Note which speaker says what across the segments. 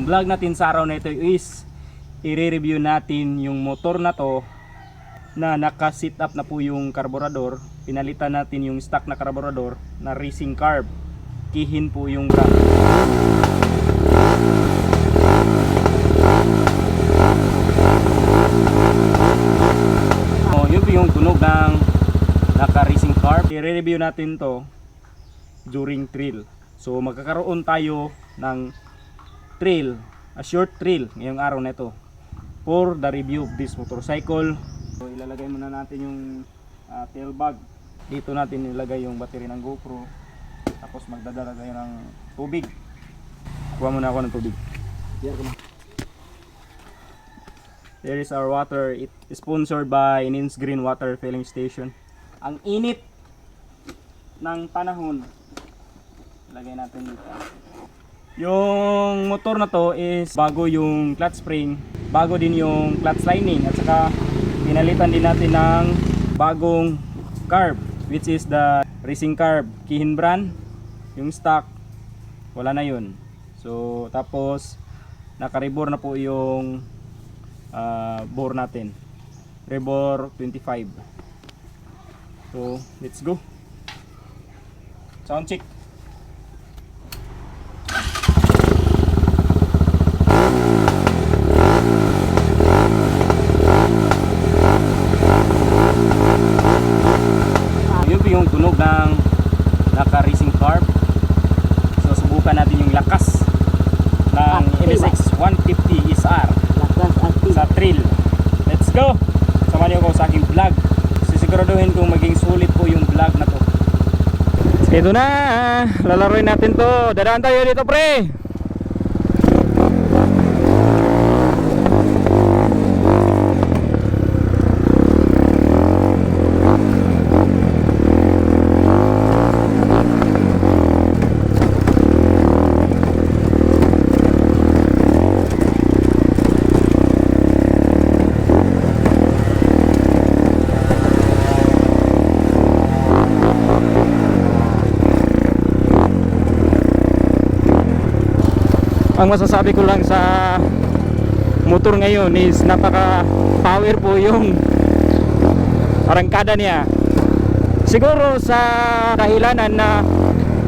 Speaker 1: vlog natin sa araw na ito is i-review natin yung motor na to na naka-sit up na po yung karburador. Pinalitan natin yung stock na karburador na racing carb. Kihin po yung brand. Yun po yung tunog ng naka-racing carb. I-review natin to during trail. So magkakaroon tayo ng trail, a short trail ngayong araw na ito for the review of this motorcycle. So ilalagay muna natin yung tail bag. Dito natin ilagay yung battery ng GoPro. Tapos magdadala tayo ng tubig. Kuha muna ako ng tubig. There is our water. It is sponsored by Nins Green Water Filling Station. Ang init ng panahon. Lagay natin dito. Yung motor na to is bago yung clutch spring, bago din yung clutch lining, at saka pinalitan din natin ng bagong carb, which is the racing carb Kihin brand. Yung stock wala na yun. So tapos naka-rebore na po yung bore natin, rebore 25. So let's go. Sound check. Yung tunog ng naka-racing carb. So subukan natin yung lakas ng MSX 150 SR sa trail. Let's go! Samahan niyo ako sa aking vlog. Sisiguraduhin kong maging sulit po yung vlog na to. Ito na! Lalaroin natin to. Dadaan tayo dito, pre! Ang masasabi ko lang sa motor ngayon is napaka power po yung arangkada niya. Siguro sa dahilanan na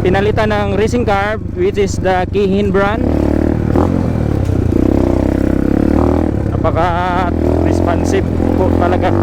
Speaker 1: pinalitan ng racing carb, which is the Kihin brand. Napaka responsive po talaga.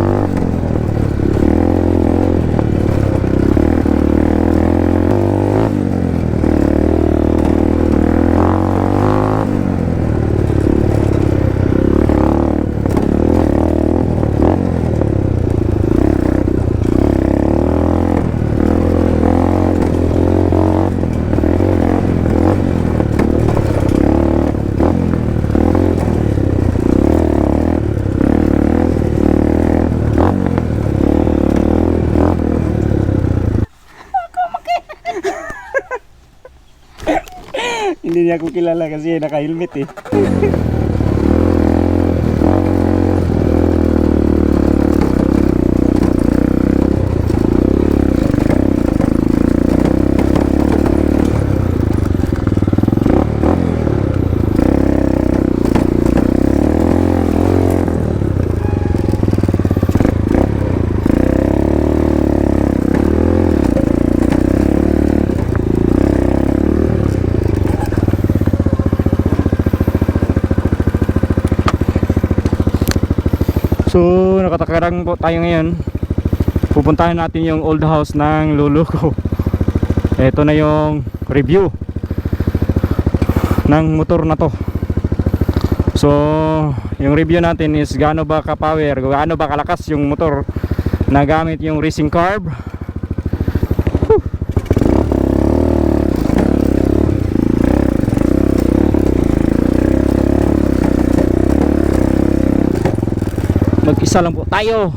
Speaker 1: Hindi niya ako kilala kasi naka-helmet eh. So nakatakarang po tayo ngayon. Pupuntahan natin yung old house ng lolo ko. Ito na yung review ng motor na to. So yung review natin is gaano ba ka-power, gaano ba kalakas yung motor na gamit yung racing carb. Mag-isa lang po tayo.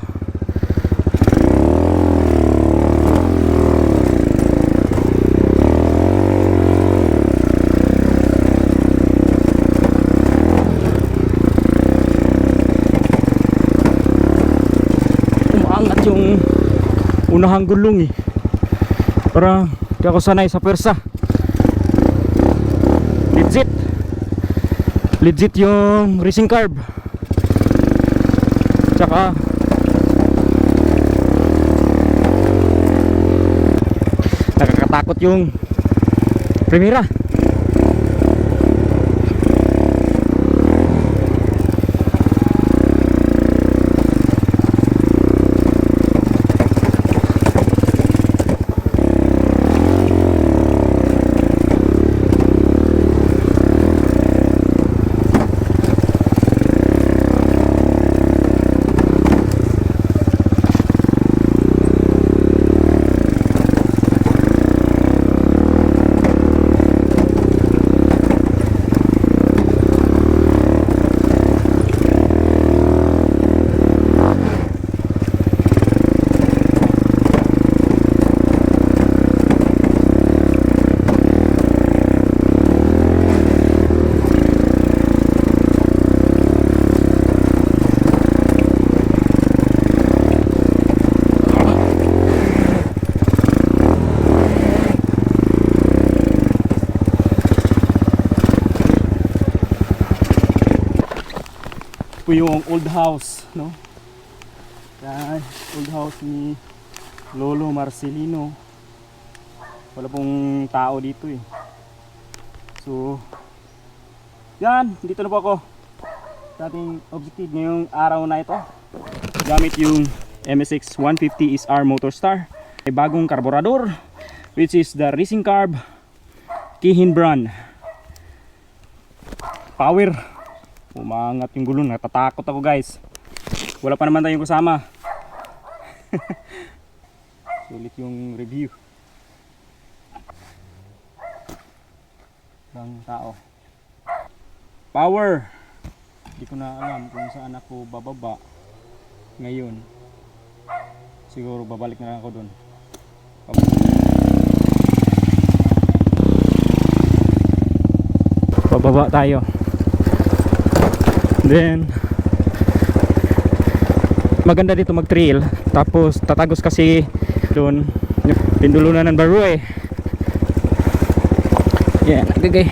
Speaker 1: Umaangat yung unahang gulong eh. Parang di ako sanay sa persa. Legit. Legit yung racing carb. Tsaka nakakatakot yung Primera. Yung old house, no? Yan, old house ni Lolo Marcelino. Wala pong tao dito eh. So, yan, dito na po ako sa ating objective ngayong araw na ito. Gamit yung MSX 150 SR Motorstar. May bagong karburador, which is the Racing Carb Kihin brand. Power. Umangat yung gulong, natatakot ako guys. Wala pa naman tayong kasama. Sulit yung review. Bang tao. Power. Hindi ko na alam kung saan ako bababa ngayon. Siguro babalik na lang ako dun. Bababa tayo. Then maganda dito mag trail. Tapos tatagos kasi doon Pindulunan ng Baro eh. Yan, nagagay.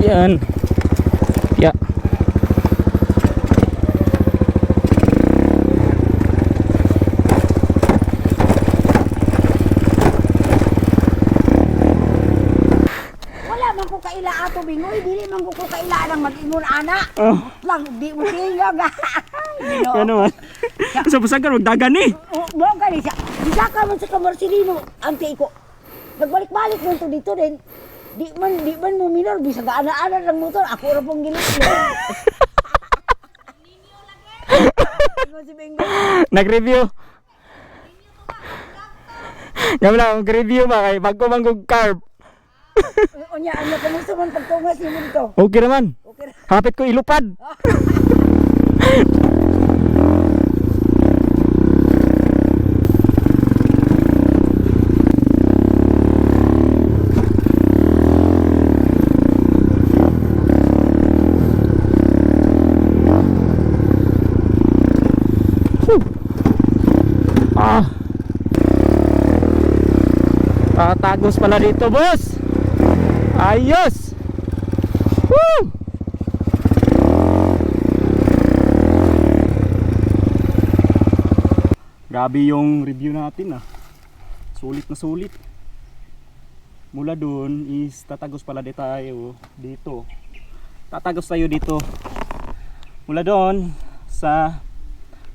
Speaker 1: Yan. Yeah.
Speaker 2: Kaila ato bingoy, dili man ko kaila nang mag-ingon ana. Oh. Lang di mo siya ga.
Speaker 1: Ano man. Sa pasagan magdagan ni.
Speaker 2: Mo gani siya. Bisa ka man sa Marcelino, ante ko. Nagbalik-balik mo to dito din. Di man mo minor bisa ga ana-ana lang motor. Ako ra pong ginulo.
Speaker 1: Nag-review. Gamla, mag-review ba kay bago manggug carb.
Speaker 2: Onya, ano ka mo man pagtungas nimo dito?
Speaker 1: Okay naman. Okay. Hapit ko ilupad. Tagos pala dito, boss. Ayos! Woo! Grabe yung review natin ah. Sulit na sulit. Mula doon is tatagos pala tayo dito. Tatagos tayo dito. Mula doon sa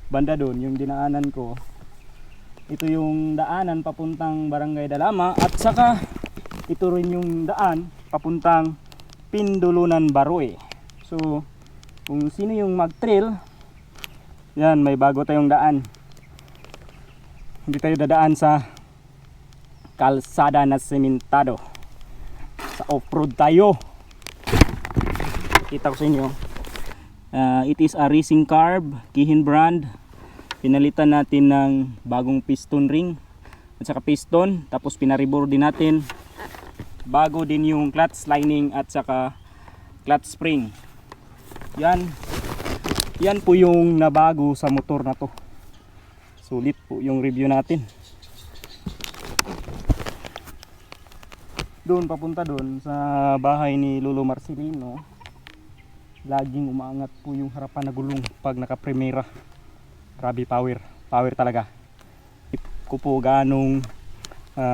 Speaker 1: banda doon, yung dinaanan ko. Ito yung daanan papuntang Barangay Dalama at saka ito rin yung daan papuntang Pindulunan Baroe. So kung sino yung mag-trail, yan, may bago tayong daan. Hindi tayo dadaan sa kalsada na sementado. Sa off-road tayo. Kita ko sa inyo. It is a Racing Carb Kihin brand. Pinalitan natin ng bagong piston ring at saka piston, tapos pinaribor din natin. Bago din yung clutch lining at saka clutch spring. Yan po yung nabago sa motor na to. Sulit po yung review natin. doon papunta doon sa bahay ni Lolo Marcelino, laging umaangat po yung harapan na gulong pag naka-primera. Grabe power talaga. Ko po ganong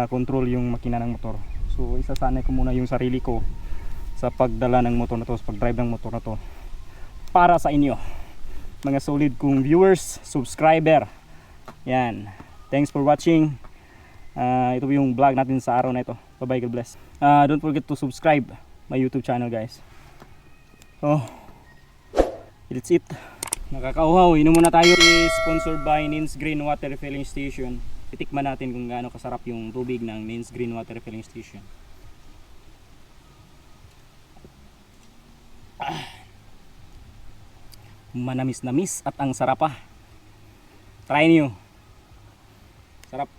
Speaker 1: control yung makina ng motor. So isasanay ko muna yung sarili ko sa pagdala ng motor na to, sa pag-drive ng motor na to para sa inyo, mga solid kong viewers, subscriber. Yan, thanks for watching. Ito po yung vlog natin sa araw na ito. Bye bye, God bless. Don't forget to subscribe my YouTube channel, guys. Oh, it's it. Nakakauhaw, inom muna tayo. Is sponsored by Nins Green Water Refilling Station. Titikman natin kung gaano kasarap yung tubig ng Nins Green Water Refilling Station. Manamis-namis at ang sarap pa. Try niyo. Sarap.